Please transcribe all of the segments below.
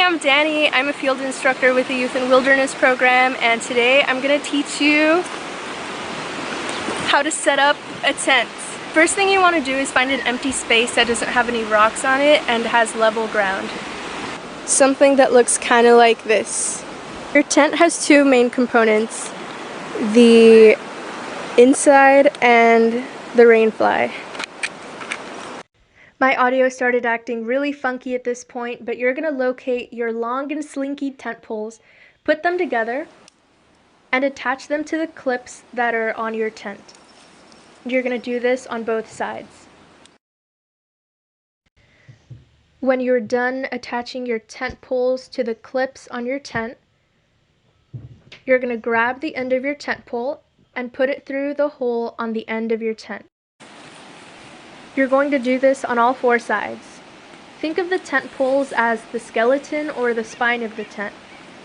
I'm Dani. I'm a field instructor with the Youth and Wilderness program, and today I'm going to teach you how to set up a tent. First thing you want to do is find an empty space that doesn't have any rocks on it and has level ground. Something that looks kind of like this. Your tent has two main components, the inside and the rainfly. My audio started acting really funky at this point, but you're going to locate your long and slinky tent poles, put them together, and attach them to the clips that are on your tent. You're going to do this on both sides. When you're done attaching your tent poles to the clips on your tent, you're going to grab the end of your tent pole and put it through the hole on the end of your tent. You're going to do this on all four sides. Think of the tent poles as the skeleton or the spine of the tent.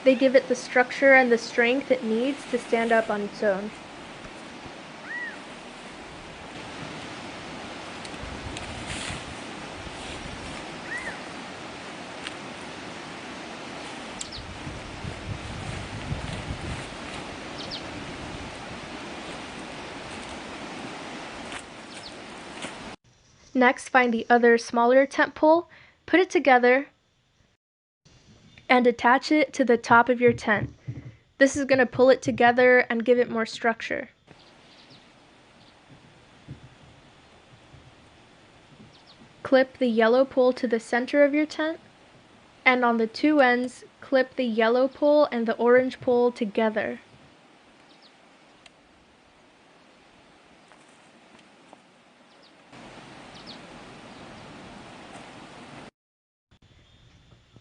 They give it the structure and the strength it needs to stand up on its own. Next, find the other smaller tent pole, put it together, and attach it to the top of your tent. This is going to pull it together and give it more structure. Clip the yellow pole to the center of your tent, and on the two ends, clip the yellow pole and the orange pole together.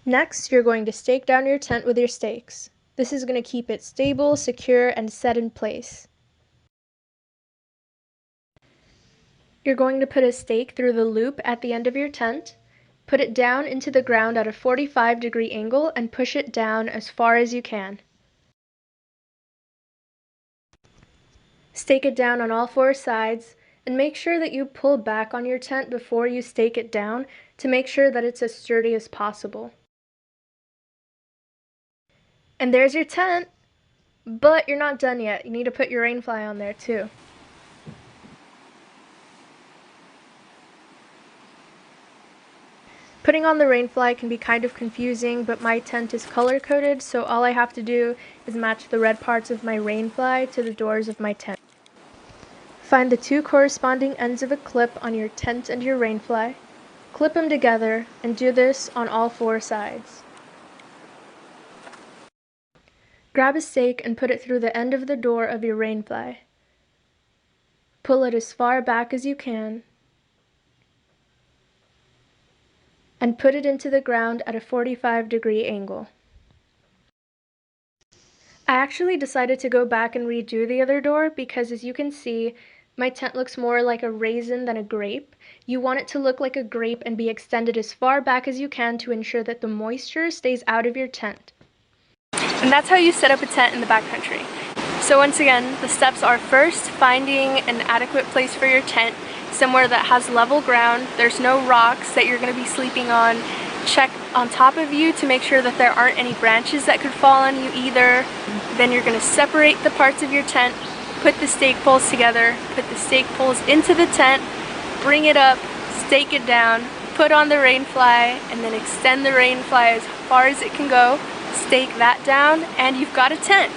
Next, you're going to stake down your tent with your stakes. This is going to keep it stable, secure, and set in place. You're going to put a stake through the loop at the end of your tent, put it down into the ground at a 45-degree angle, and push it down as far as you can. Stake it down on all four sides, and make sure that you pull back on your tent before you stake it down to make sure that it's as sturdy as possible. And there's your tent, but you're not done yet. You need to put your rainfly on there too. Putting on the rainfly can be kind of confusing, but my tent is color-coded, so all I have to do is match the red parts of my rainfly to the doors of my tent. Find the two corresponding ends of a clip on your tent and your rainfly, clip them together, and do this on all four sides. Grab a stake and put it through the end of the door of your rainfly. Pull it as far back as you can, and put it into the ground at a 45-degree angle. I actually decided to go back and redo the other door because, as you can see, my tent looks more like a raisin than a grape. You want it to look like a grape and be extended as far back as you can to ensure that the moisture stays out of your tent. And that's how you set up a tent in the backcountry. So once again, the steps are first finding an adequate place for your tent, somewhere that has level ground, there's no rocks that you're going to be sleeping on. Check on top of you to make sure that there aren't any branches that could fall on you either. Then you're going to separate the parts of your tent, put the stake poles together, put the stake poles into the tent, bring it up, stake it down, put on the rainfly, and then extend the rainfly as far as it can go, stake that down, and you've got a tent.